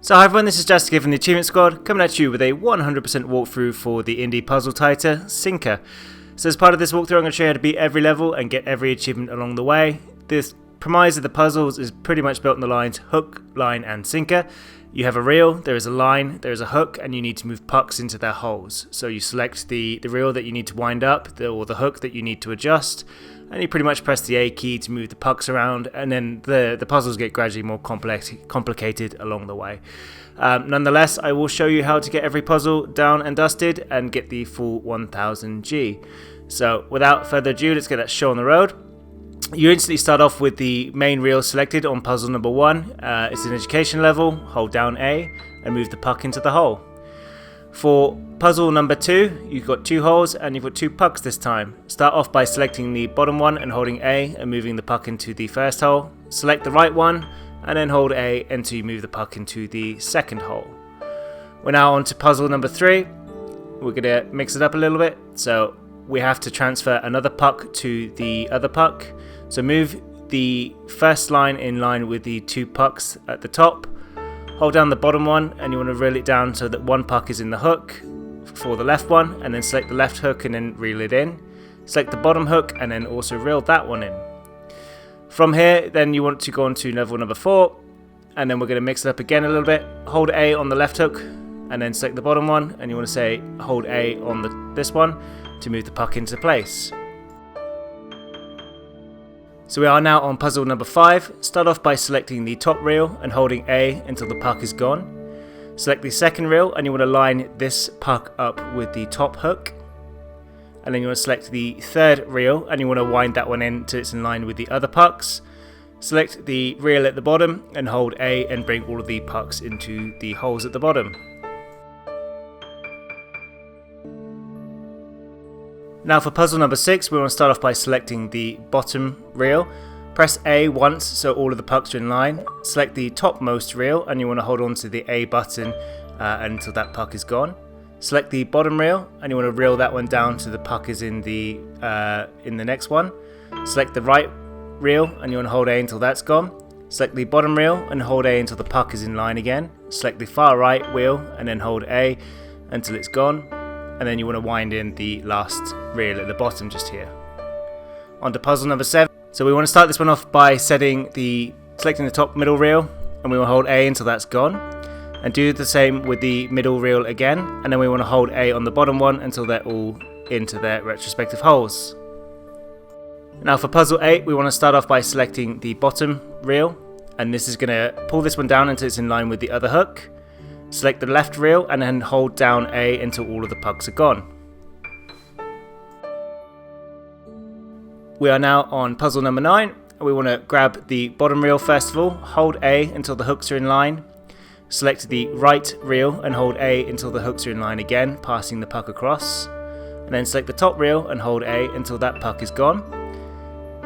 So hi everyone, this is Justin from the Achievement Squad, coming at you with a 100% walkthrough for the indie puzzle title, SiNKR. So as part of this walkthrough, I'm going to show you how to beat every level and get every achievement along the way. This premise of the puzzles is pretty much built on the lines hook, line and sinker. You have a reel, there is a line, there is a hook, and you need to move pucks into their holes. So you select the reel that you need to wind up, or the hook that you need to adjust, and you pretty much press the A key to move the pucks around, and then the puzzles get gradually more complicated along the way. Nonetheless, I will show you how to get every puzzle down and dusted and get the full 1000G. So without further ado, let's get that show on the road. You instantly start off with the main reel selected on puzzle number 1. It's an education level, hold down A and move the puck into the hole. For puzzle number 2, you've got 2 holes and you've got 2 pucks this time. Start off by selecting the bottom one and holding A and moving the puck into the first hole. Select the right one and then hold A until you move the puck into the second hole. We're now on to puzzle number 3. We're going to mix it up a little bit. So we have to transfer another puck to the other puck. So move the first line in line with the 2 pucks at the top. Hold down the bottom one and you want to reel it down so that 1 puck is in the hook for the left one, and then select the left hook and then reel it in. Select the bottom hook and then also reel that one in. From here then you want to go on to level number 4, and then we're going to mix it up again a little bit. Hold A on the left hook and then select the bottom one, and you want to say hold A on this one to move the puck into place. So we are now on puzzle number 5. Start off by selecting the top reel and holding A until the puck is gone. Select the second reel and you want to line this puck up with the top hook. And then you want to select the third reel and you want to wind that one in until it's in line with the other pucks. Select the reel at the bottom and hold A and bring all of the pucks into the holes at the bottom. Now for puzzle number 6, we want to start off by selecting the bottom reel. Press A once so all of the pucks are in line. Select the topmost reel and you want to hold on to the A button until that puck is gone. Select the bottom reel and you want to reel that one down so the puck is in the next one. Select the right reel and you want to hold A until that's gone. Select the bottom reel and hold A until the puck is in line again. Select the far right wheel and then hold A until it's gone. And then you want to wind in the last reel at the bottom just here. On to puzzle number 7. So we want to start this one off by selecting the top middle reel, and we will hold A until that's gone. And do the same with the middle reel again, and then we want to hold A on the bottom one until they're all into their respective holes. Now for puzzle 8, we want to start off by selecting the bottom reel, and this is going to pull this one down until it's in line with the other hook. Select the left reel and then hold down A until all of the pucks are gone. We are now on puzzle number 9. We want to grab the bottom reel first of all, hold A until the hooks are in line. Select the right reel and hold A until the hooks are in line again, passing the puck across. And then select the top reel and hold A until that puck is gone.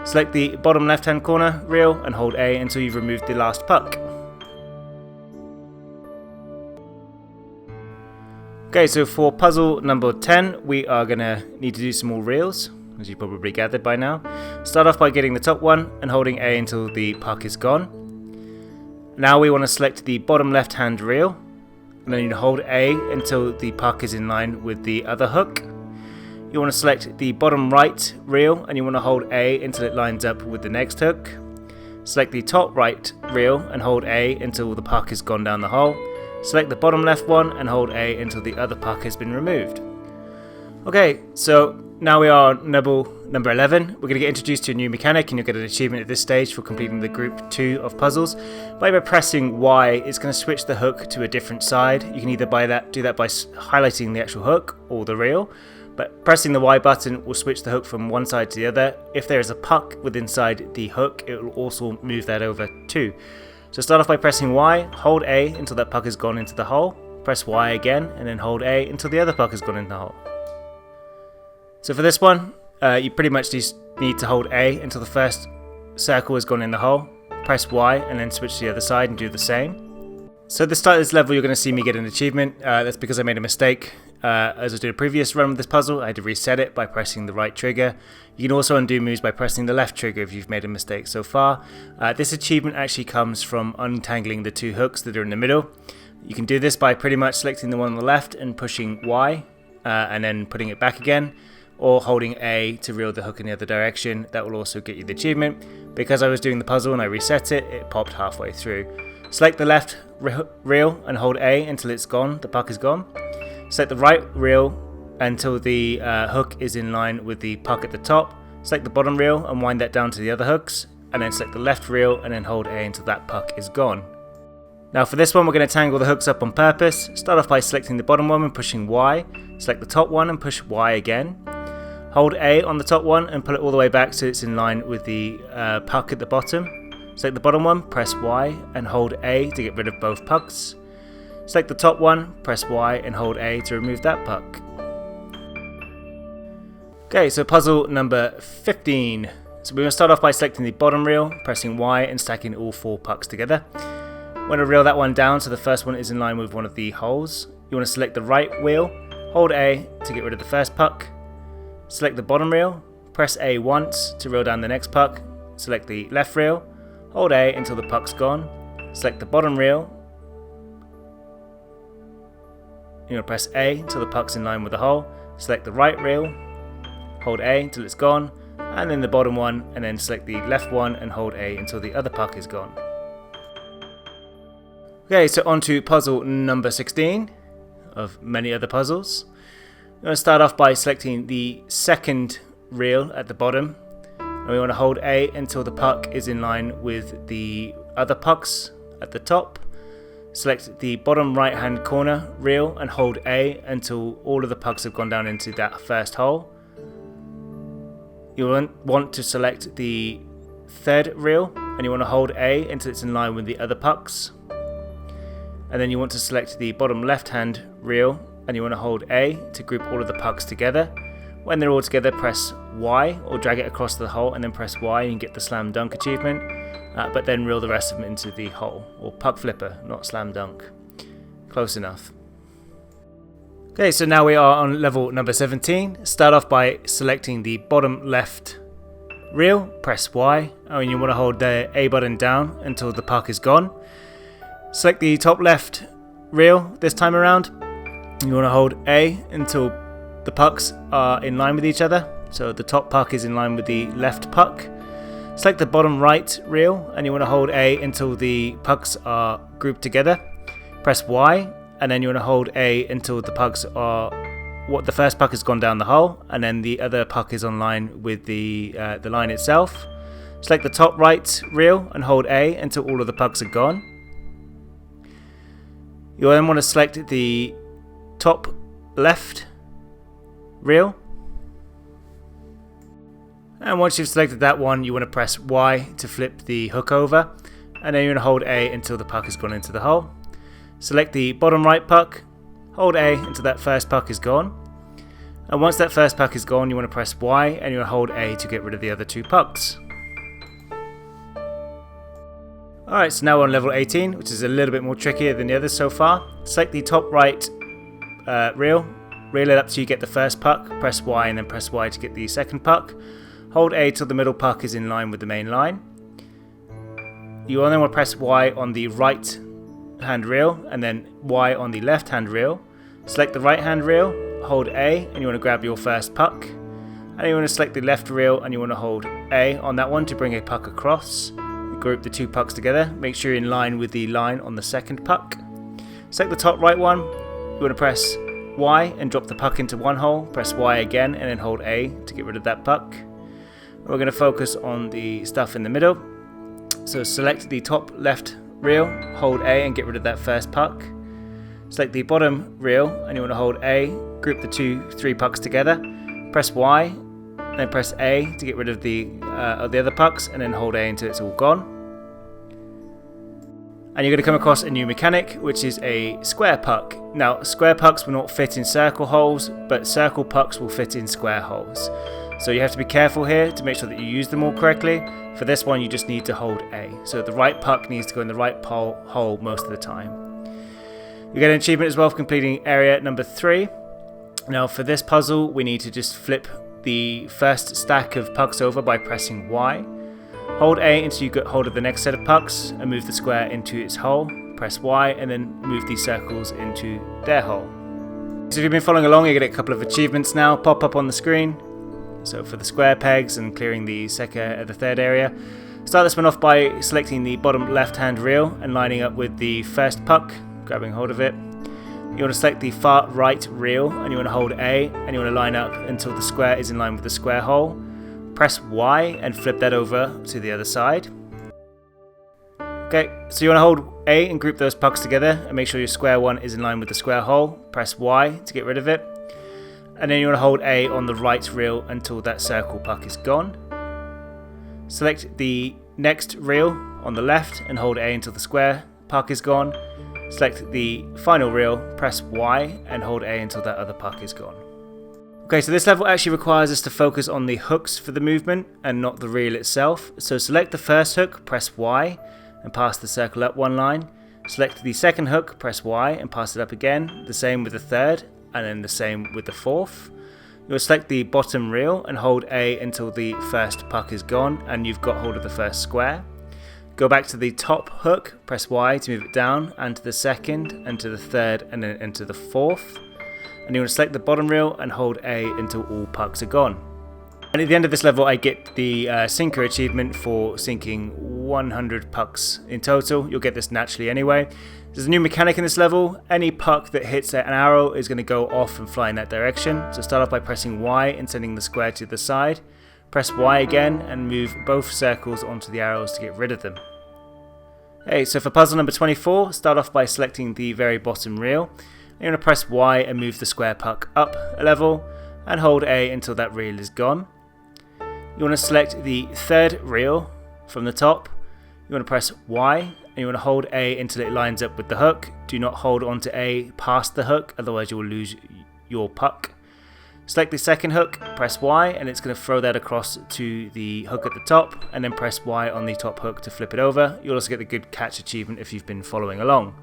Select the bottom left hand corner reel and hold A until you've removed the last puck. Okay, so for puzzle number 10, we are going to need to do some more reels, as you probably gathered by now. Start off by getting the top one and holding A until the puck is gone. Now we want to select the bottom left hand reel, and then you hold A until the puck is in line with the other hook. You want to select the bottom right reel and you want to hold A until it lines up with the next hook. Select the top right reel and hold A until the puck has gone down the hole. Select the bottom left one and hold A until the other puck has been removed. Okay, so now we are on level number 11. We're going to get introduced to a new mechanic, and you'll get an achievement at this stage for completing the group 2 of puzzles. By pressing Y, it's going to switch the hook to a different side. You can either do that by highlighting the actual hook or the reel, but pressing the Y button will switch the hook from one side to the other. If there is a puck within inside the hook, it will also move that over too. So start off by pressing Y, hold A until that puck has gone into the hole, press Y again, and then hold A until the other puck has gone into the hole. So for this one, you pretty much just need to hold A until the first circle has gone in the hole, press Y, and then switch to the other side and do the same. So at the start of this level, you're going to see me get an achievement. That's because I made a mistake. As I did a previous run with this puzzle, I had to reset it by pressing the right trigger. You can also undo moves by pressing the left trigger if you've made a mistake so far. This achievement actually comes from untangling the 2 hooks that are in the middle. You can do this by pretty much selecting the one on the left and pushing Y and then putting it back again, or holding A to reel the hook in the other direction. That will also get you the achievement. Because I was doing the puzzle and I reset it, it popped halfway through. Select the left reel and hold A until it's gone, the puck is gone. Select the right reel until the hook is in line with the puck at the top. Select the bottom reel and wind that down to the other hooks, and then select the left reel and then hold A until that puck is gone. Now for this one, we're going to tangle the hooks up on purpose. Start off by selecting the bottom one and pushing Y. Select the top one and push Y again. Hold A on the top one and pull it all the way back so it's in line with the puck at the bottom. Select the bottom one, press Y and hold A to get rid of both pucks. Select the top one, press Y and hold A to remove that puck. Okay, so puzzle number 15. So we're going to start off by selecting the bottom reel, pressing Y and stacking all 4 pucks together. We want to reel that one down so the first one is in line with one of the holes. You want to select the right wheel, hold A to get rid of the first puck. Select the bottom reel, press A once to reel down the next puck. Select the left reel, hold A until the puck's gone. Select the bottom reel. You want to press A until the puck's in line with the hole. Select the right reel, hold A until it's gone, and then the bottom one, and then select the left one and hold A until the other puck is gone. Okay, so on to puzzle number 16 of many other puzzles. I'm going to start off by selecting the second reel at the bottom, and we want to hold A until the puck is in line with the other pucks at the top. Select the bottom right hand corner reel and hold A until all of the pucks have gone down into that first hole. You want to select the third reel and you want to hold A until it's in line with the other pucks. And then you want to select the bottom left hand reel and you want to hold A to group all of the pucks together. When they're all together, press Y or drag it across the hole and then press Y and you get the slam dunk achievement. But then reel the rest of them into the hole, or puck flipper, not slam dunk. Close enough. Okay, so now we are on level number 17. Start off by selecting the bottom left reel, press Y, and you want to hold the A button down until the puck is gone. Select the top left reel this time around. You want to hold A until the pucks are in line with each other. So the top puck is in line with the left puck. Select the bottom right reel and you want to hold A until the pucks are grouped together. Press Y and then you want to hold A until the pucks are the first puck has gone down the hole and then the other puck is on line with the line itself. Select the top right reel and hold A until all of the pucks are gone. You then want to select the top left reel. And once you've selected that one, you want to press Y to flip the hook over. And then you want to hold A until the puck has gone into the hole. Select the bottom right puck. Hold A until that first puck is gone. And once that first puck is gone, you want to press Y and you want to hold A to get rid of the other 2 pucks. Alright, so now we're on level 18, which is a little bit more trickier than the others so far. Select the top right reel. Reel it up till you get the first puck. Press Y and then press Y to get the second puck. Hold A till the middle puck is in line with the main line. You only want to press Y on the right hand reel and then Y on the left hand reel. Select the right hand reel, hold A and you want to grab your first puck. And you want to select the left reel and you want to hold A on that one to bring a puck across. Group the 2 pucks together. Make sure you're in line with the line on the second puck. Select the top right one. You want to press Y and drop the puck into one hole. Press Y again and then hold A to get rid of that puck. We're going to focus on the stuff in the middle. So select the top left reel, hold A and get rid of that first puck. Select the bottom reel and you want to hold A, group the 3 pucks together. Press Y, then press A to get rid of the other pucks and then hold A until it's all gone. And you're going to come across a new mechanic, which is a square puck. Now, square pucks will not fit in circle holes, but circle pucks will fit in square holes. So you have to be careful here to make sure that you use them all correctly. For this one, you just need to hold A. So the right puck needs to go in the right hole most of the time. You get an achievement as well for completing area number 3. Now, for this puzzle, we need to just flip the first stack of pucks over by pressing Y. Hold A until you get hold of the next set of pucks and move the square into its hole. press Y, and then move these circles into their hole. So if you've been following along, you get a couple of achievements now pop up on the screen. So for the square pegs and clearing the the third area. Start this one off by selecting the bottom left hand reel and lining up with the first puck, grabbing hold of it. You want to select the far right reel and you want to hold A and you want to line up until the square is in line with the square hole. Press Y and flip that over to the other side. Okay, so you want to hold A and group those pucks together and make sure your square one is in line with the square hole. Press Y to get rid of it. And then you want to hold A on the right reel until that circle puck is gone. Select the next reel on the left and hold A until the square puck is gone. Select the final reel, press Y and hold A until that other puck is gone. Okay, so this level actually requires us to focus on the hooks for the movement and not the reel itself. So select the first hook, press Y and pass the circle up one line. Select the second hook, press Y and pass it up again. The same with the third and then the same with the fourth. You'll select the bottom reel and hold A until the first puck is gone and you've got hold of the first square. Go back to the top hook, press Y to move it down and to the second and to the third and then into the fourth. And you want to select the bottom reel and hold A until all pucks are gone. And at the end of this level I get the SiNKR achievement for sinking 100 pucks in total. You'll get this naturally anyway. There's a new mechanic in this level. Any puck that hits an arrow is going to go off and fly in that direction. So start off by pressing Y and sending the square to the side. Press Y again and move both circles onto the arrows to get rid of them. Okay, so for puzzle number 24, start off by selecting the very bottom reel. You're going to press Y and move the square puck up a level and hold A until that reel is gone. You want to select the third reel from the top. You want to press Y and you want to hold A until it lines up with the hook. Do not hold onto A past the hook, otherwise you will lose your puck. Select the second hook, press Y and it's going to throw that across to the hook at the top, and then press Y on the top hook to flip it over. You'll also get the good catch achievement if you've been following along.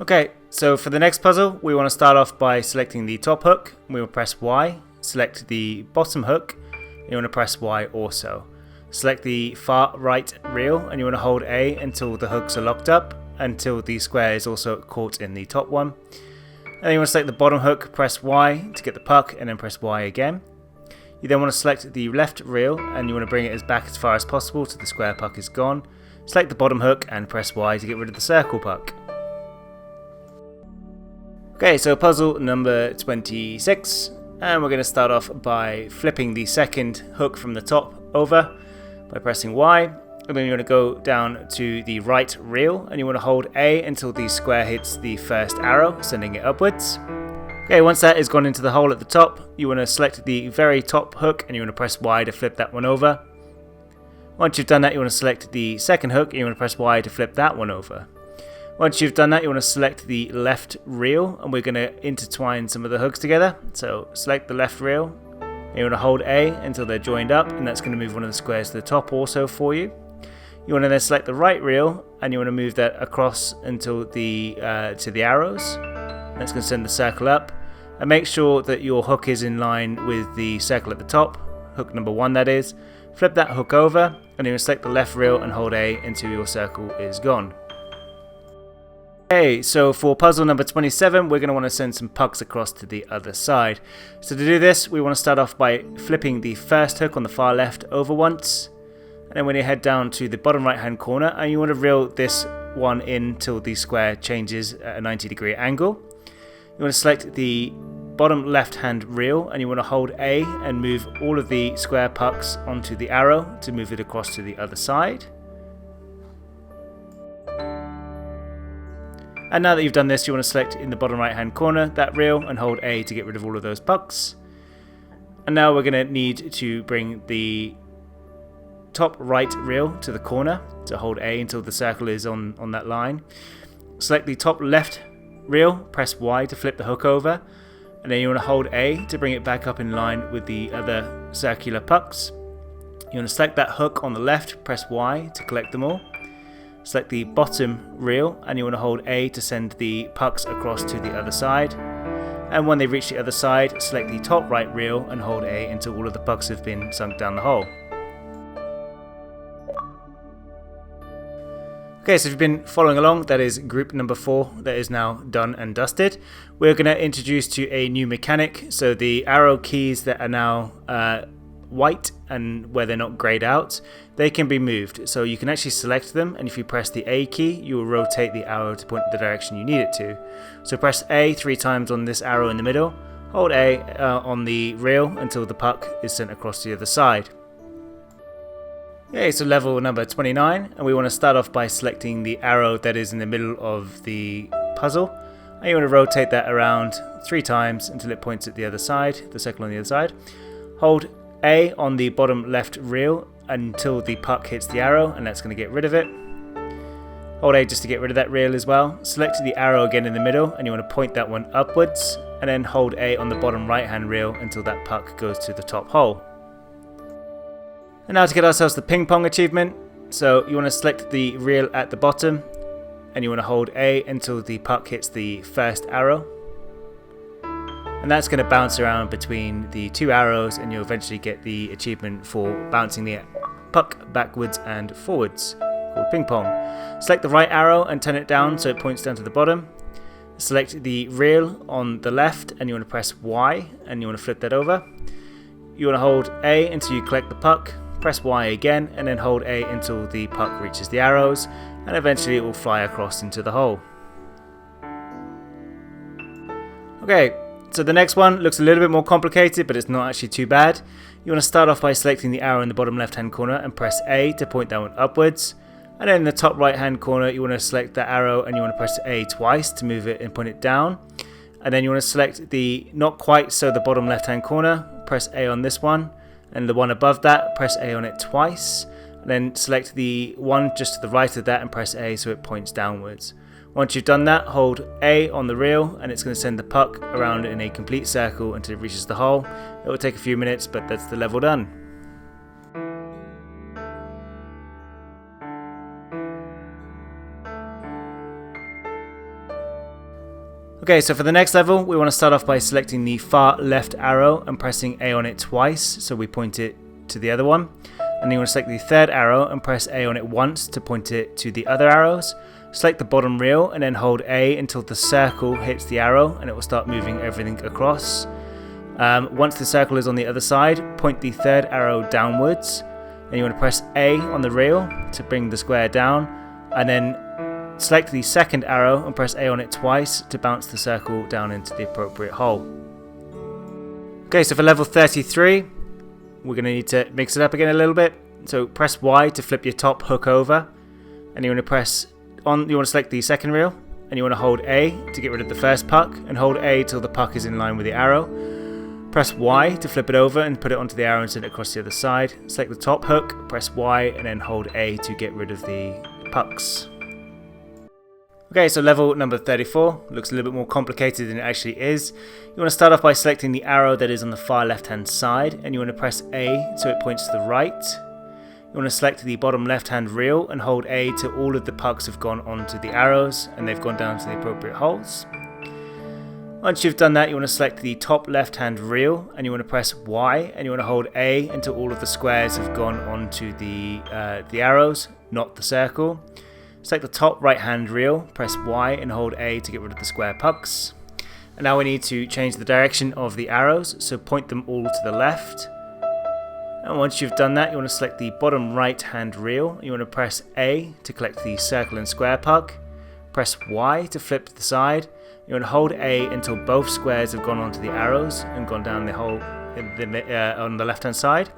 Okay, so for the next puzzle we want to start off by selecting the top hook. We will press Y, select the bottom hook, and you want to press Y also. Select the far right reel and you want to hold A until the hooks are locked up, until the square is also caught in the top one. And then you want to select the bottom hook, press Y to get the puck and then press Y again. You then want to select the left reel and you want to bring it back as far as possible till the square puck is gone. Select the bottom hook and press Y to get rid of the circle puck. Okay, so puzzle number 26, and we're going to start off by flipping the second hook from the top over by pressing Y, and then you want to go down to the right reel and you want to hold A until the square hits the first arrow, sending it upwards. Okay, once that has gone into the hole at the top, you want to select the very top hook and you want to press Y to flip that one over. Once you've done that, you want to select the second hook and you want to press Y to flip that one over. Once you've done that, you want to select the left reel and we're going to intertwine some of the hooks together. So select the left reel and you want to hold A until they're joined up, and that's going to move one of the squares to the top also for you. You want to then select the right reel and you want to move that across until to the arrows. That's going to send the circle up, and make sure that your hook is in line with the circle at the top, hook number 1 that is. Flip that hook over and you want to select the left reel and hold A until your circle is gone. Okay, so for puzzle number 27, we're going to want to send some pucks across to the other side. So to do this, we want to start off by flipping the first hook on the far left over once. And then when you head down to the bottom right hand corner, and you want to reel this one in till the square changes at a 90-degree angle. You want to select the bottom left hand reel and you want to hold A and move all of the square pucks onto the arrow to move it across to the other side. And now that you've done this, you want to select in the bottom right hand corner that reel and hold A to get rid of all of those pucks. And now we're going to need to bring the top right reel to the corner, so hold A until the circle is on that line. Select the top left reel, press Y to flip the hook over, and then you want to hold A to bring it back up in line with the other circular pucks. You want to select that hook on the left, press Y to collect them all. Select the bottom reel and you want to hold A to send the pucks across to the other side. And when they reach the other side, select the top right reel and hold A until all of the pucks have been sunk down the hole. Okay, so if you've been following along, that is group number 4 that is now done and dusted. We're going to introduce to a new mechanic. So the arrow keys that are now white and where they're not grayed out, they can be moved. So you can actually select them, and if you press the A key, you will rotate the arrow to point the direction you need it to. So press A 3 times on this arrow in the middle, hold A on the rail until the puck is sent across to the other side. Okay, so level number 29, and we want to start off by selecting the arrow that is in the middle of the puzzle, and you want to rotate that around 3 times until it points at the other side, the circle on the other side. Hold A on the bottom left rail until the puck hits the arrow, and that's going to get rid of it. Hold A just to get rid of that rail as well. Select the arrow again in the middle, and you want to point that one upwards, and then hold A on the bottom right hand rail until that puck goes to the top hole. And now to get ourselves the ping pong achievement, so you want to select the rail at the bottom, and you want to hold A until the puck hits the first arrow. And that's going to bounce around between the 2 arrows, and you'll eventually get the achievement for bouncing the puck backwards and forwards, called ping pong. Select the right arrow and turn it down so it points down to the bottom. Select the rail on the left, and you want to press Y, and you want to flip that over. You want to hold A until you collect the puck. Press Y again, and then hold A until the puck reaches the arrows, and eventually it will fly across into the hole. Okay, so the next one looks a little bit more complicated, but it's not actually too bad. You want to start off by selecting the arrow in the bottom left hand corner and press A to point that one upwards, and then in the top right hand corner you want to select that arrow and you want to press A twice to move it and point it down, and then you want to select the not quite so the bottom left hand corner, press A on this one, and the one above that, press A on it twice, and then select the one just to the right of that and press A so it points downwards. Once you've done that, hold A on the reel, and it's going to send the puck around in a complete circle until it reaches the hole. It will take a few minutes, but that's the level done. Okay, so for the next level, we want to start off by selecting the far left arrow and pressing A on it twice, so we point it to the other one. And then you want to select the third arrow and press A on it once to point it to the other arrows. Select the bottom rail and then hold A until the circle hits the arrow, and it will start moving everything across. Once the circle is on the other side, point the third arrow downwards, and you want to press A on the rail to bring the square down, and then select the second arrow and press A on it twice to bounce the circle down into the appropriate hole. Okay, so for level 33, we're going to need to mix it up again a little bit. So press Y to flip your top hook over, and you want to select the second reel, and you want to hold A to get rid of the first puck, and hold A till the puck is in line with the arrow. Press Y to flip it over and put it onto the arrow and send it across the other side. Select the top hook, press Y, and then hold A to get rid of the pucks. Okay, so level number 34 looks a little bit more complicated than it actually is. You want to start off by selecting the arrow that is on the far left hand side, and you want to press A so it points to the right. You want to select the bottom left hand reel and hold A till all of the pucks have gone onto the arrows and they've gone down to the appropriate holes. Once you've done that, you want to select the top left hand reel and you want to press Y, and you want to hold A until all of the squares have gone onto the arrows, not the circle. Select the top right hand reel, press Y and hold A to get rid of the square pucks. And now we need to change the direction of the arrows, so point them all to the left. And once you've done that, you want to select the bottom right hand reel. You want to press A to collect the circle and square puck. Press Y to flip to the side. You want to hold A until both squares have gone onto the arrows and gone down the hole on the left hand side.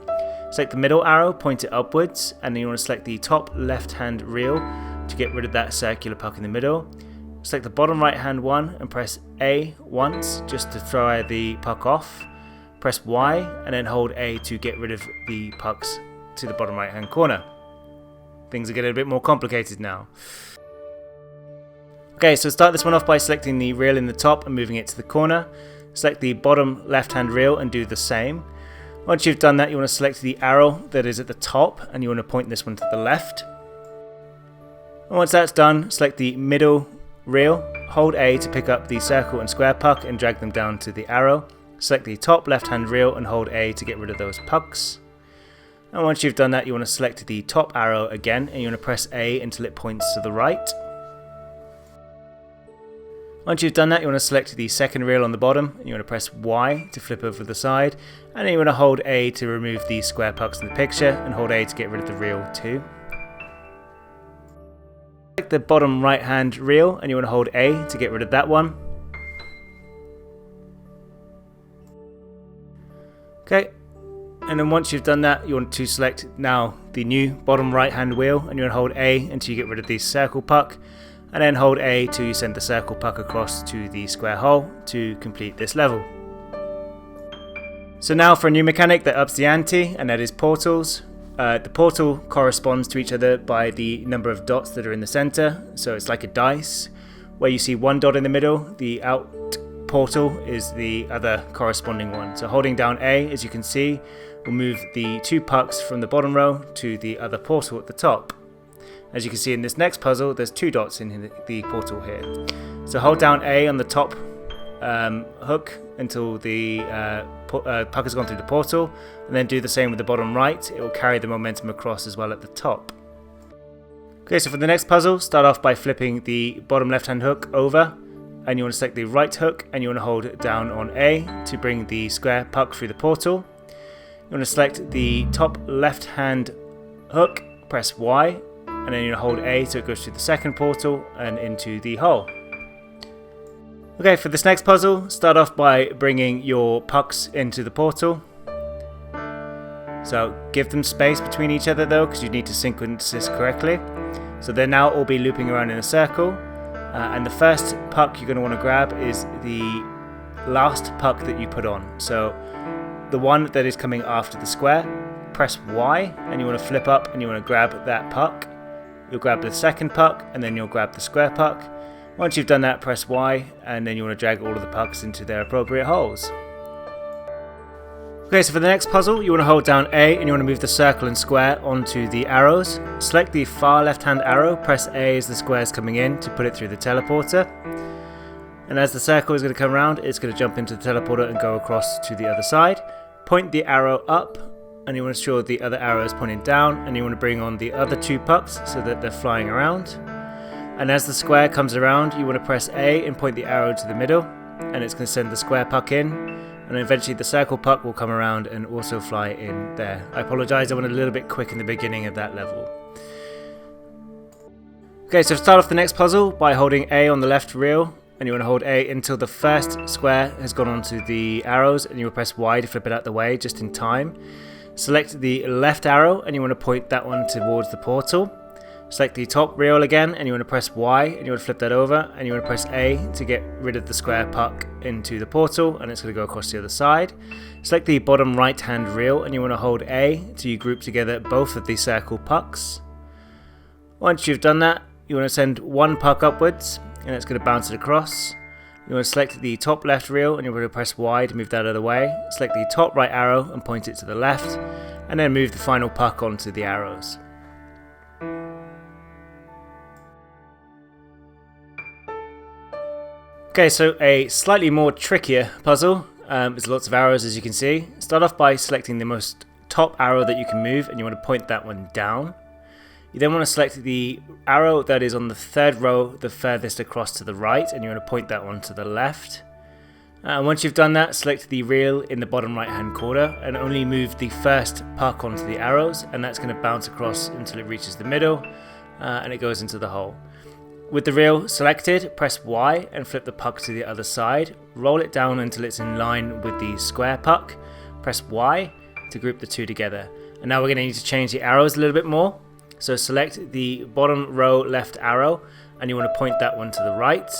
Select the middle arrow, point it upwards, and then you want to select the top left hand reel to get rid of that circular puck in the middle. Select the bottom right hand one and press A once just to throw the puck off. Press Y and then hold A to get rid of the pucks to the bottom right hand corner. Things are getting a bit more complicated now. Okay, so start this one off by selecting the reel in the top and moving it to the corner. Select the bottom left hand reel and do the same. Once you've done that, you want to select the arrow that is at the top and you want to point this one to the left. And once that's done, select the middle reel, hold A to pick up the circle and square puck and drag them down to the arrow. Select the top left hand reel and hold A to get rid of those pucks. And once you've done that, you want to select the top arrow again, and you want to press A until it points to the right. Once you've done that, you want to select the second reel on the bottom, and you want to press Y to flip over the side, and then you want to hold A to remove the square pucks in the picture, and hold A to get rid of the reel too. Select the bottom right hand reel, and you want to hold A to get rid of that one. Okay, and then once you've done that, you want to select now the new bottom right hand wheel, and you want to hold A until you get rid of the circle puck, and then hold A till you send the circle puck across to the square hole to complete this level. So now for a new mechanic that ups the ante, and that is portals. The portal corresponds to each other by the number of dots that are in the center, so it's like a dice. Where you see one dot in the middle, the out portal is the other corresponding one. So holding down A, as you can see, will move the 2 pucks from the bottom row to the other portal at the top. As you can see in this next puzzle, there's 2 dots in the portal here. So hold down A on the top hook until the puck has gone through the portal, and then do the same with the bottom right. It will carry the momentum across as well at the top. Okay, so for the next puzzle, start off by flipping the bottom left hand hook over, and you want to select the right hook, and you want to hold down on A to bring the square puck through the portal. You want to select the top left hand hook, press Y, and then you hold A so it goes through the second portal and into the hole. Okay, for this next puzzle, start off by bringing your pucks into the portal. So give them space between each other though, because you need to sequence this correctly. So they're now all be looping around in a circle, and the first puck you're going to want to grab is the last puck that you put on. So the one that is coming after the square, press Y, and you want to flip up and you want to grab that puck. You'll grab the second puck, and then you'll grab the square puck. Once you've done that, press Y, and then you want to drag all of the pucks into their appropriate holes. Okay, so for the next puzzle, you want to hold down A, and you want to move the circle and square onto the arrows. Select the far left hand arrow, press A as the square is coming in to put it through the teleporter. And as the circle is going to come around, it's going to jump into the teleporter and go across to the other side. Point the arrow up, and you want to ensure the other arrow is pointing down, and you want to bring on the other 2 pucks so that they're flying around. And as the square comes around, you want to press A and point the arrow to the middle, and it's going to send the square puck in, and eventually the circle puck will come around and also fly in there. I apologise, I went a little bit quick in the beginning of that level. Okay, so start off the next puzzle by holding A on the left reel, and you want to hold A until the first square has gone onto the arrows, and you will press Y to flip it out the way just in time. Select the left arrow, and you want to point that one towards the portal. Select the top reel again, and you want to press Y, and you want to flip that over, and you want to press A to get rid of the square puck into the portal, and it's going to go across the other side. Select the bottom right hand reel, and you want to hold A till you group together both of the circle pucks. Once you've done that, you want to send 1 puck upwards, and it's going to bounce it across. You want to select the top left reel, and you're going to press Y to move that out of the way. Select the top right arrow and point it to the left, and then move the final puck onto the arrows. Okay, so a slightly more trickier puzzle. There's lots of arrows, as you can see. Start off by selecting the most top arrow that you can move, and you want to point that one down. You then want to select the arrow that is on the 3rd row, the furthest across to the right, and you want to point that one to the left. And once you've done that, select the reel in the bottom right hand corner, and only move the first puck onto the arrows, and that's going to bounce across until it reaches the middle, and it goes into the hole. With the reel selected, press Y and flip the puck to the other side. Roll it down until it's in line with the square puck. Press Y to group the 2 together. And now we're going to need to change the arrows a little bit more. So select the bottom row left arrow, and you want to point that one to the right.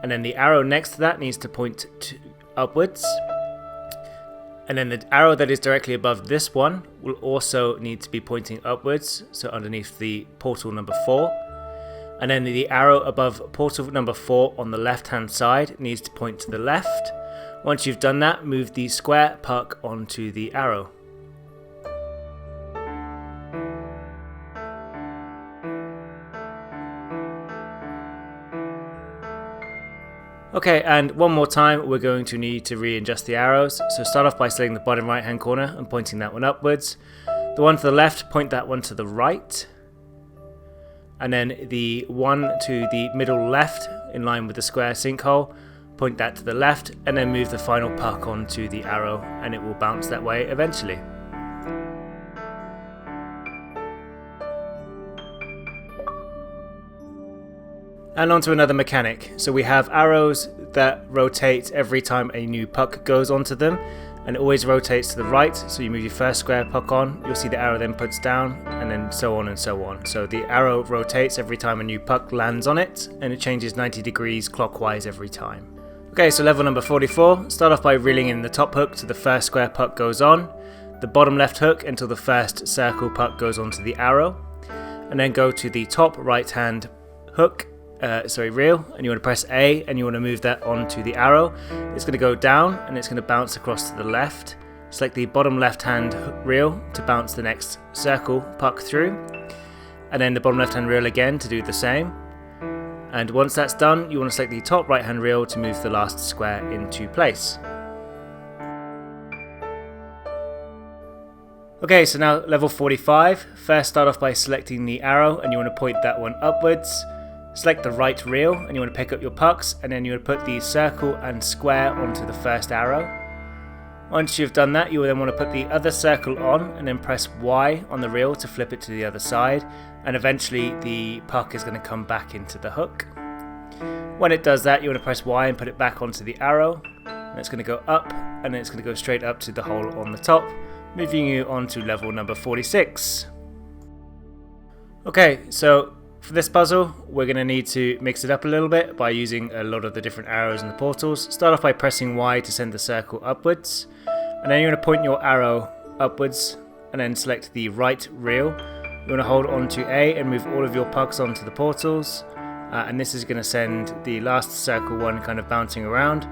And then the arrow next to that needs to point upwards. And then the arrow that is directly above this one will also need to be pointing upwards, so underneath the portal number 4. And then the arrow above portal number 4 on the left hand side needs to point to the left. Once you've done that, move the square puck onto the arrow. Okay, and one more time we're going to need to readjust the arrows. So start off by selecting the bottom right hand corner and pointing that one upwards. The one to the left, point that one to the right. And then the one to the middle left, in line with the square sinkhole, point that to the left, and then move the final puck onto the arrow, and it will bounce that way eventually. And on to another mechanic. So we have arrows that rotate every time a new puck goes onto them, and it always rotates to the right. So you move your first square puck on, you'll see the arrow then puts down, and then so on and so on. So the arrow rotates every time a new puck lands on it, and it changes 90 degrees clockwise every time. Okay, so level number 44, start off by reeling in the top hook to the first square puck goes on, the bottom left hook until the first circle puck goes onto the arrow, and then go to the top right hand hook, reel, and you want to press A and you want to move that onto the arrow. It's going to go down and it's going to bounce across to the left. Select the bottom left hand reel to bounce the next circle puck through, and then the bottom left hand reel again to do the same. And once that's done, you want to select the top right hand reel to move the last square into place. Okay, so now level 45. First start off by selecting the arrow and you want to point that one upwards. Select the right reel and you want to pick up your pucks, and then you want to put the circle and square onto the first arrow. Once you've done that, you will then want to put the other circle on and then press Y on the reel to flip it to the other side, and eventually the puck is going to come back into the hook. When it does that, you want to press Y and put it back onto the arrow, and it's going to go up, and then it's going to go straight up to the hole on the top, moving you on to level number 46. Okay, so for this puzzle, we're going to need to mix it up a little bit by using a lot of the different arrows and the portals. Start off by pressing Y to send the circle upwards, and then you're going to point your arrow upwards and then select the right reel. You want to hold on to A and move all of your pucks onto the portals, and this is going to send the last circle one kind of bouncing around,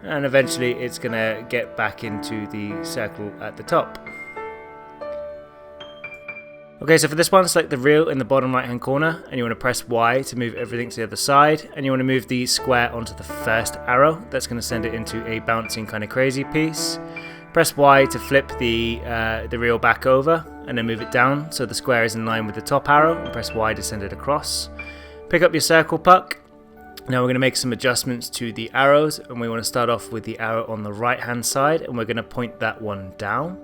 and eventually it's going to get back into the circle at the top. Okay, so for this one, select the reel in the bottom right hand corner and you want to press Y to move everything to the other side, and you want to move the square onto the first arrow. That's going to send it into a bouncing kind of crazy piece. Press Y to flip the reel back over and then move it down so the square is in line with the top arrow, and press Y to send it across. Pick up your circle puck. Now we're going to make some adjustments to the arrows, and we want to start off with the arrow on the right hand side, and we're going to point that one down.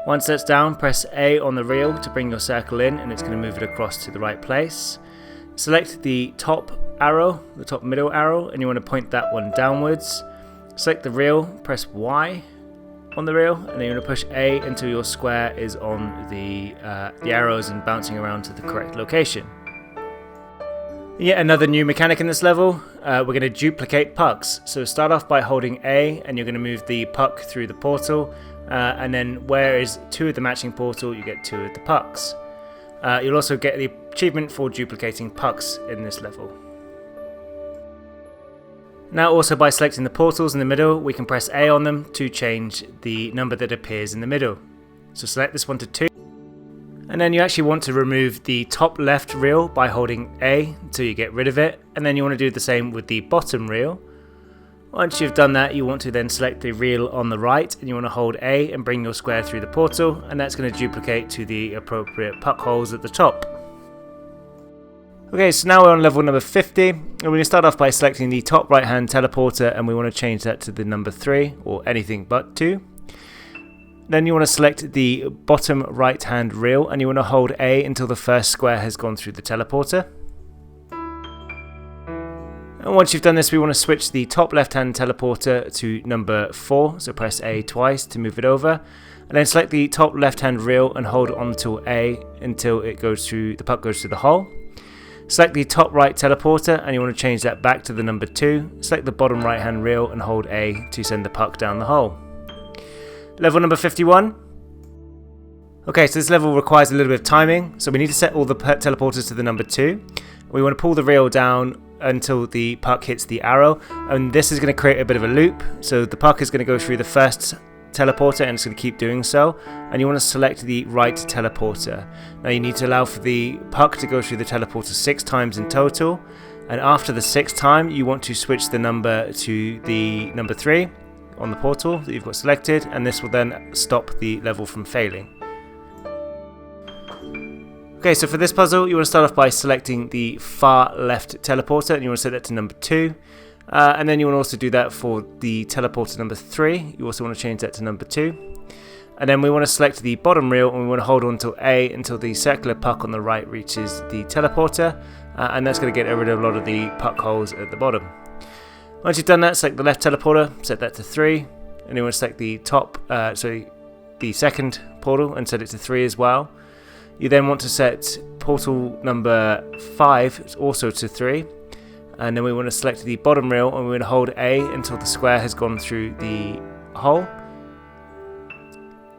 Once that's down, press A on the reel to bring your circle in, and it's going to move it across to the right place. Select the top arrow, the top middle arrow, and you want to point that one downwards. Select the reel, press Y on the reel, and then you want to push A until your square is on the arrows and bouncing around to the correct location. Yet another new mechanic in this level, we're going to duplicate pucks. So start off by holding A and you're going to move the puck through the portal, and then where is 2 of the matching portal, you get 2 of the pucks. You'll also get the achievement for duplicating pucks in this level. Now also by selecting the portals in the middle, we can press A on them to change the number that appears in the middle. So select this one to 2. And then you actually want to remove the top left reel by holding A until you get rid of it, and then you want to do the same with the bottom reel. Once you've done that, you want to then select the reel on the right and you want to hold A and bring your square through the portal, and that's going to duplicate to the appropriate puck holes at the top. Okay, so now we're on level number 50, and we're going to start off by selecting the top right hand teleporter, and we want to change that to the number 3 or anything but 2. Then you want to select the bottom right hand reel and you want to hold A until the first square has gone through the teleporter. And once you've done this, we want to switch the top left hand teleporter to number 4, so press A twice to move it over, and then select the top left hand reel and hold on to A until it goes through, the puck goes through the hole. Select the top right teleporter and you want to change that back to the number 2. Select the bottom right hand reel and hold A to send the puck down the hole. Level number 51. Okay, so this level requires a little bit of timing, so we need to set all the teleporters to the number 2. We want to pull the reel down until the puck hits the arrow, and this is going to create a bit of a loop. So the puck is going to go through the first teleporter and it's going to keep doing so, and you want to select the right teleporter. Now you need to allow for the puck to go through the teleporter 6 times in total, and after the 6th time you want to switch the number to the number 3 on the portal that you've got selected, and this will then stop the level from failing. Okay, so for this puzzle, you want to start off by selecting the far left teleporter, and you want to set that to number 2. And then you want to also do that for the teleporter number 3. You also want to change that to number 2. And then we want to select the bottom reel, and we want to hold on to A until the circular puck on the right reaches the teleporter, and that's going to get rid of a lot of the puck holes at the bottom. Once you've done that, select the left teleporter, set that to 3, and you want to select the the second portal and set it to 3 as well. You then want to set portal number 5 also to 3. And then we want to select the bottom reel, and we want to hold A until the square has gone through the hole.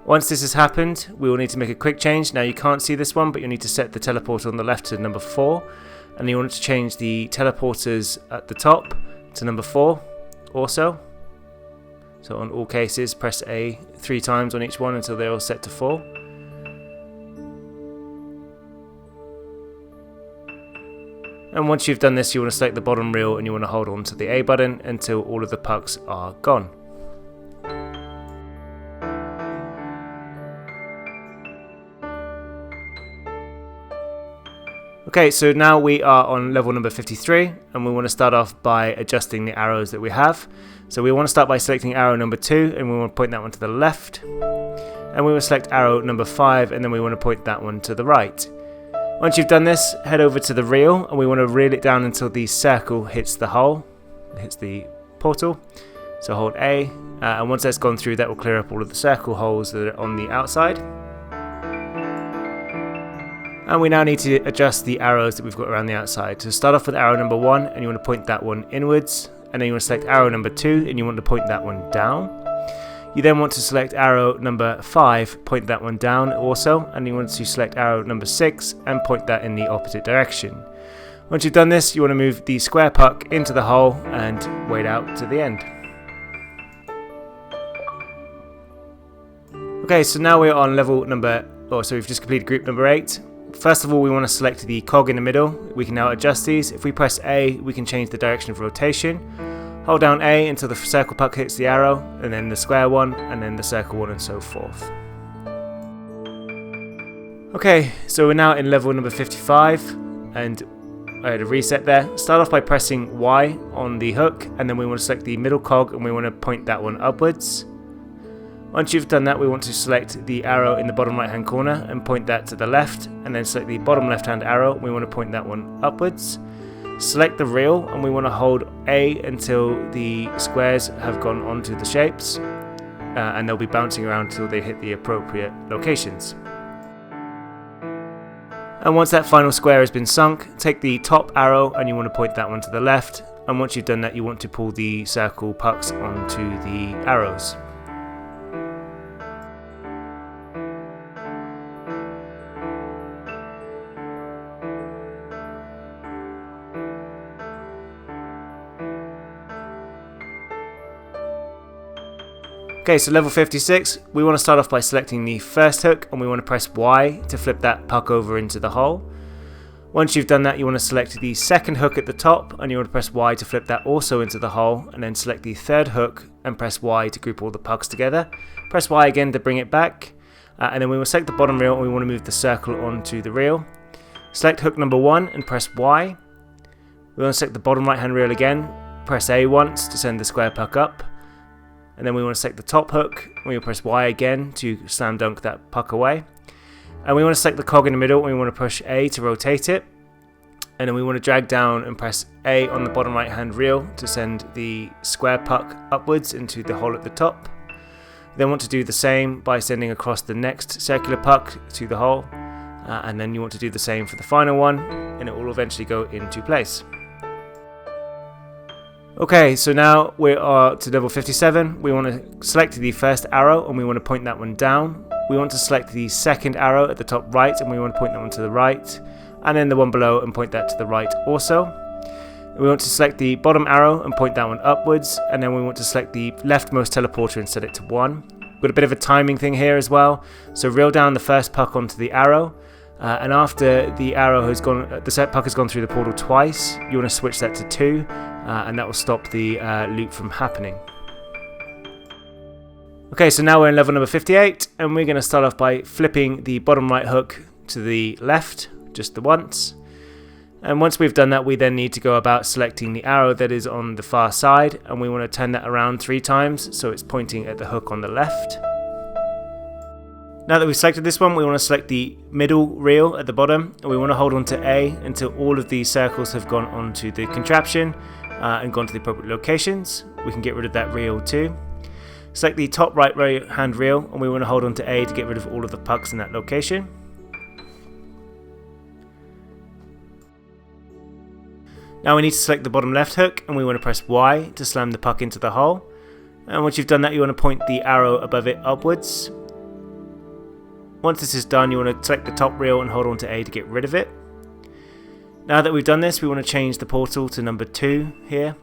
Once this has happened, we will need to make a quick change. Now you can't see this one, but you'll need to set the teleporter on the left to number 4. And you want to change the teleporters at the top to number 4 also. So on all cases, press A 3 times on each one until they're all set to 4. And once you've done this, you want to select the bottom reel, and you want to hold on to the A button until all of the pucks are gone. Okay, so now we are on level number 53, and we want to start off by adjusting the arrows that we have. So we want to start by selecting arrow number 2, and we want to point that one to the left. And we will select arrow number 5, and then we want to point that one to the right. Once you've done this, head over to the reel, and we want to reel it down until the circle hits the hole, hits the portal. So hold A, and once that's gone through, that will clear up all of the circle holes that are on the outside. And we now need to adjust the arrows that we've got around the outside. So start off with arrow number 1, and you want to point that one inwards, and then you want to select arrow number 2, and you want to point that one down. You then want to select arrow number 5, point that one down also, and you want to select arrow number 6 and point that in the opposite direction. Once you've done this, you want to move the square puck into the hole and wait out to the end. Okay, so now we're on level number, so we've just completed group number 8. First of all, we want to select the cog in the middle. We can now adjust these. If we press A, we can change the direction of rotation. Hold down A until the circle puck hits the arrow, and then the square one, and then the circle one, and so forth. Okay, so we're now in level number 55, and I had a reset there. Start off by pressing Y on the hook, and then we want to select the middle cog, and we want to point that one upwards. Once you've done that, we want to select the arrow in the bottom right hand corner and point that to the left, and then select the bottom left hand arrow, we want to point that one upwards. Select the reel, and we want to hold A until the squares have gone onto the shapes, and they'll be bouncing around until they hit the appropriate locations. And once that final square has been sunk, take the top arrow and you want to point that one to the left, and once you've done that, you want to pull the circle pucks onto the arrows. Okay, so level 56, we want to start off by selecting the first hook, and we want to press Y to flip that puck over into the hole. Once you've done that, you want to select the second hook at the top, and you want to press Y to flip that also into the hole, and then select the third hook and press Y to group all the pucks together. Press Y again to bring it back, and then we will select the bottom reel, and we want to move the circle onto the reel. Select hook number 1 and press Y. We want to select the bottom right hand reel again, press A once to send the square puck up. And then we want to select the top hook, and we will press Y again to slam dunk that puck away. And we want to select the cog in the middle, and we want to push A to rotate it. And then we want to drag down and press A on the bottom right hand reel to send the square puck upwards into the hole at the top. Then want to do the same by sending across the next circular puck to the hole. And then you want to do the same for the final one, and it will eventually go into place. Okay, so now we are to level 57. We want to select the first arrow, and we want to point that one down. We want to select the second arrow at the top right, and we want to point that one to the right, and then the one below and point that to the right also. We want to select the bottom arrow and point that one upwards, and then we want to select the leftmost teleporter and set it to 1. We've got a bit of a timing thing here as well, so reel down the first puck onto the arrow, and after the arrow has gone, the set puck has gone through the portal twice, you want to switch that to 2, and that will stop the loop from happening. Okay, so now we're in level number 58, and we're going to start off by flipping the bottom right hook to the left, just the once. And once we've done that, we then need to go about selecting the arrow that is on the far side, and we want to turn that around 3 times so it's pointing at the hook on the left. Now that we've selected this one, we want to select the middle reel at the bottom, and we want to hold on to A until all of these circles have gone onto the contraption and gone to the appropriate locations. We can get rid of that reel too. Select the top right hand reel, and we want to hold on to A to get rid of all of the pucks in that location. Now we need to select the bottom left hook, and we want to press Y to slam the puck into the hole. And once you've done that, you want to point the arrow above it upwards. Once this is done, you want to select the top reel and hold on to A to get rid of it. Now that we've done this, we want to change the portal to number 2 here.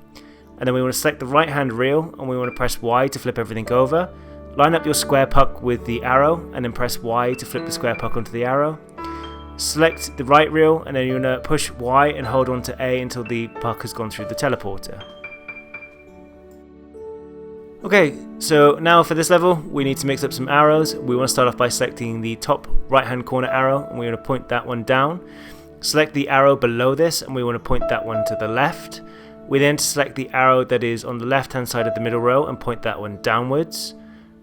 And then we want to select the right hand reel, and we want to press Y to flip everything over. Line up your square puck with the arrow, and then press Y to flip the square puck onto the arrow. Select the right reel, and then you're going to push Y and hold on to A until the puck has gone through the teleporter. Okay, so now for this level, we need to mix up some arrows. We want to start off by selecting the top right hand corner arrow, and we're going to point that one down. Select the arrow below this, and we want to point that one to the left. We then select the arrow that is on the left hand side of the middle row and point that one downwards.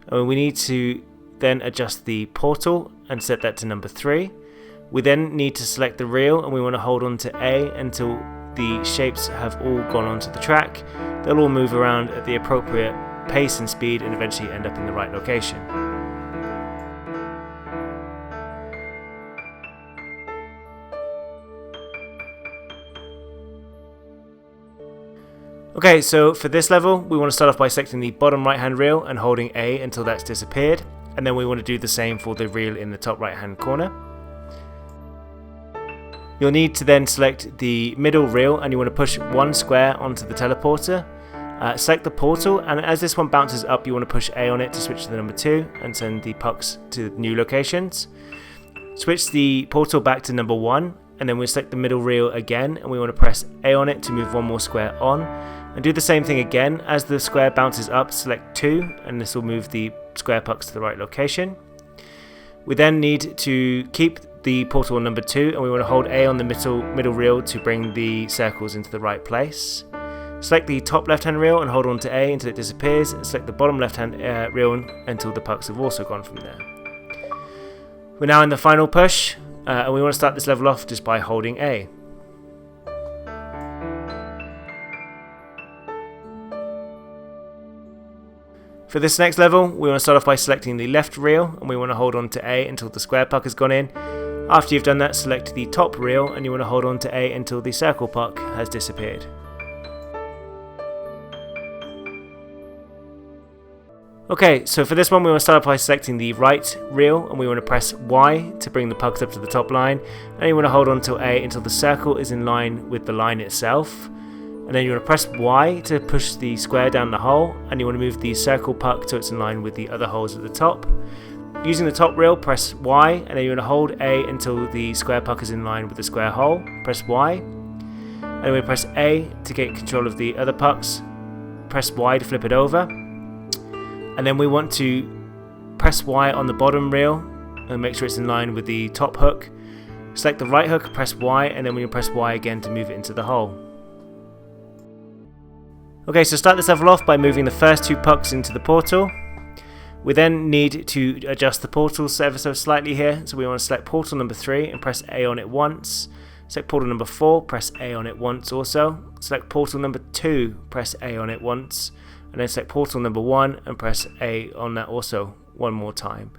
And we need to then adjust the portal and set that to number 3. We then need to select the reel, and we want to hold on to A until the shapes have all gone onto the track. They'll all move around at the appropriate pace and speed and eventually end up in the right location. Okay, so for this level, we want to start off by selecting the bottom right hand reel and holding A until that's disappeared. And then we want to do the same for the reel in the top right hand corner. You'll need to then select the middle reel, and you want to push 1 square onto the teleporter. Select the portal, and as this one bounces up, you want to push A on it to switch to the number 2 and send the pucks to new locations. Switch the portal back to number 1, and then we select the middle reel again, and we want to press A on it to move 1 more square on. And do the same thing again. As the square bounces up, select 2, and this will move the square pucks to the right location. We then need to keep the portal on number 2, and we want to hold A on the middle reel to bring the circles into the right place. Select the top left hand reel and hold on to A until it disappears, and select the bottom left hand reel until the pucks have also gone from there. We're now in the final push, and we want to start this level off just by holding A. For this next level, we want to start off by selecting the left reel, and we want to hold on to A until the square puck has gone in. After you've done that, select the top reel, and you want to hold on to A until the circle puck has disappeared. Okay, so for this one, we want to start off by selecting the right reel, and we want to press Y to bring the pucks up to the top line, and you want to hold on to A until the circle is in line with the line itself. And then you want to press Y to push the square down the hole, and you want to move the circle puck so it's in line with the other holes at the top. Using the top reel, press Y, and then you want to hold A until the square puck is in line with the square hole. Press Y, and then we press A to get control of the other pucks. Press Y to flip it over, and then we want to press Y on the bottom reel and make sure it's in line with the top hook. Select the right hook, press Y, and then we press Y again to move it into the hole. Okay, so start this level off by moving the first 2 pucks into the portal. We then need to adjust the portals ever so slightly here. So we want to select portal number 3 and press A on it once. Select portal number 4, press A on it once also. Select portal number 2, press A on it once. And then select portal number 1 and press A on that also one more time.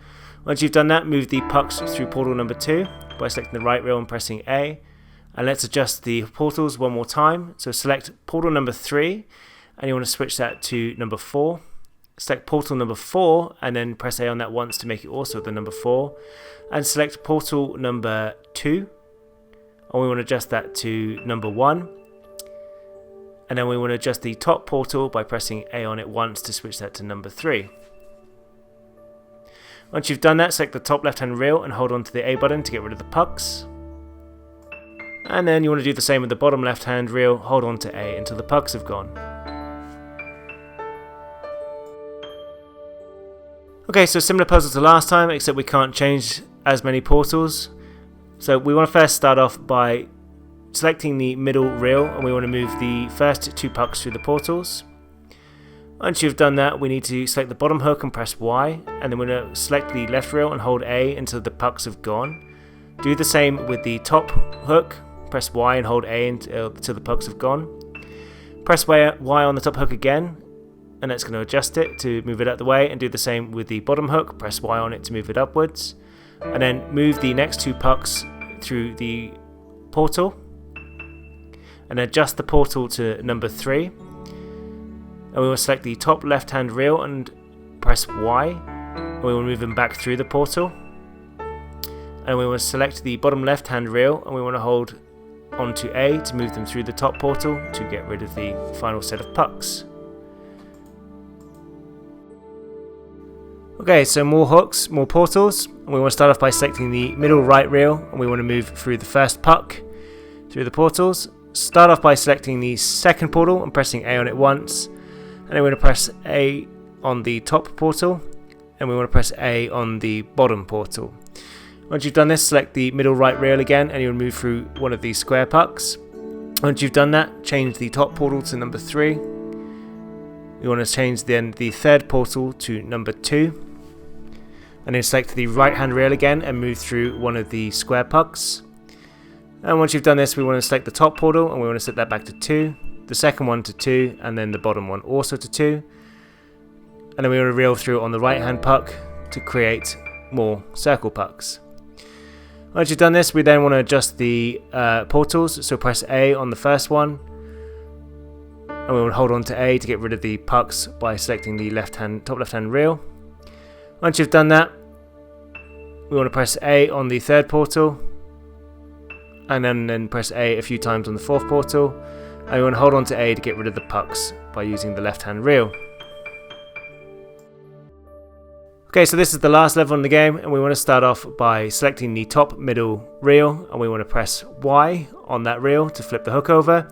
Once you've done that, move the pucks through portal number 2 by selecting the right rail and pressing A. And let's adjust the portals one more time. So select portal number 3, and you want to switch that to number 4. Select portal number 4 and then press A on that once to make it also the number 4. And select portal number 2, and we want to adjust that to number 1. And then we want to adjust the top portal by pressing A on it once to switch that to number 3. Once you've done that, select the top left hand rail and hold on to the A button to get rid of the pucks. And then you want to do the same with the bottom left hand rail, hold on to A until the pucks have gone. Okay, so similar puzzle to last time, except we can't change as many portals. So we want to first start off by selecting the middle reel, and we want to move the first 2 pucks through the portals. Once you've done that, we need to select the bottom hook and press Y, and then we're going to select the left reel and hold A until the pucks have gone. Do the same with the top hook, press Y and hold A until the pucks have gone. Press Y on the top hook again, and that's going to adjust it to move it out of the way, and do the same with the bottom hook, press Y on it to move it upwards, and then move the next 2 pucks through the portal, and adjust the portal to number 3, and we will select the top left hand reel and press Y, and we will move them back through the portal, and we will select the bottom left hand reel, and we want to hold onto A to move them through the top portal to get rid of the final set of pucks. Okay, so more hooks, more portals, and we want to start off by selecting the middle right reel, and we want to move through the first puck through the portals. Start off by selecting the second portal and pressing A on it once, and then we're going to press A on the top portal, and we want to press A on the bottom portal. Once you've done this, select the middle right reel again, and you'll move through one of these square pucks. Once you've done that, change the top portal to number 3. You want to change then the third portal to number 2. And then select the right hand rail again and move through one of the square pucks. And once you've done this, we want to select the top portal and we want to set that back to 2, the second one to 2, and then the bottom one also to 2. And then we want to reel through on the right hand puck to create more circle pucks. Once you've done this, we then want to adjust the portals, so press A on the first one, and we will hold on to A to get rid of the pucks by selecting the top left hand reel. Once you've done that, we want to press A on the third portal, and then press A a few times on the fourth portal, and we want to hold on to A to get rid of the pucks by using the left hand reel. Okay, so this is the last level in the game, and we want to start off by selecting the top middle reel, and we want to press Y on that reel to flip the hook over,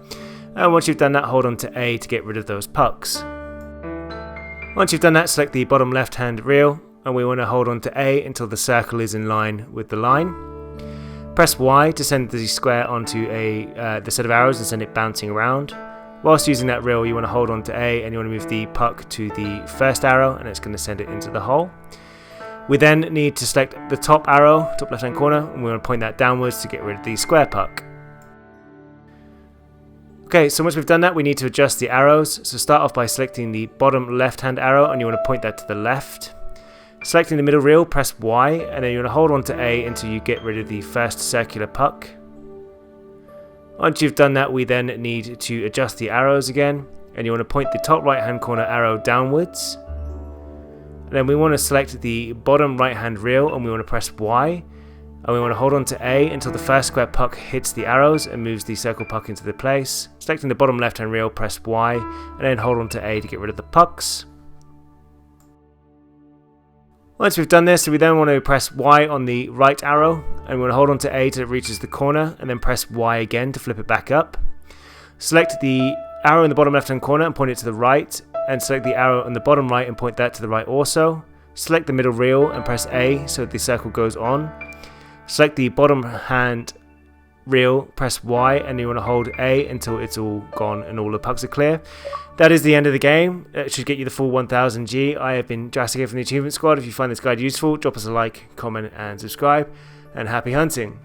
and once you've done that, hold on to A to get rid of those pucks. Once you've done that, select the bottom left hand reel, and we want to hold on to A until the circle is in line with the line. Press Y to send the square onto the set of arrows and send it bouncing around. Whilst using that reel, you want to hold on to A and you want to move the puck to the first arrow, and it's going to send it into the hole. We then need to select the top arrow, top left hand corner, and we want to point that downwards to get rid of the square puck. Okay, so once we've done that, we need to adjust the arrows. So start off by selecting the bottom left hand arrow, and you want to point that to the left. Selecting the middle reel, press Y, and then you want to hold on to A until you get rid of the first circular puck. Once you've done that, we then need to adjust the arrows again, and you want to point the top right hand corner arrow downwards. And then we want to select the bottom right hand reel, and we want to press Y, and we want to hold on to A until the first square puck hits the arrows and moves the circle puck into the place. Selecting the bottom left hand reel, press Y, and then hold on to A to get rid of the pucks. Once we've done this, we then want to press Y on the right arrow, and we want to hold on to A till it reaches the corner, and then press Y again to flip it back up. Select the arrow in the bottom left hand corner and point it to the right, and select the arrow in the bottom right and point that to the right also. Select the middle reel and press A so the circle goes on. Select the bottom hand reel, press Y, and you want to hold A until it's all gone and all the pucks are clear. That is the end of the game. It should get you the full 1000 G. I have been Jurassic here from the Achievement Squad. If you find this guide useful, drop us a like, comment and subscribe, and happy hunting.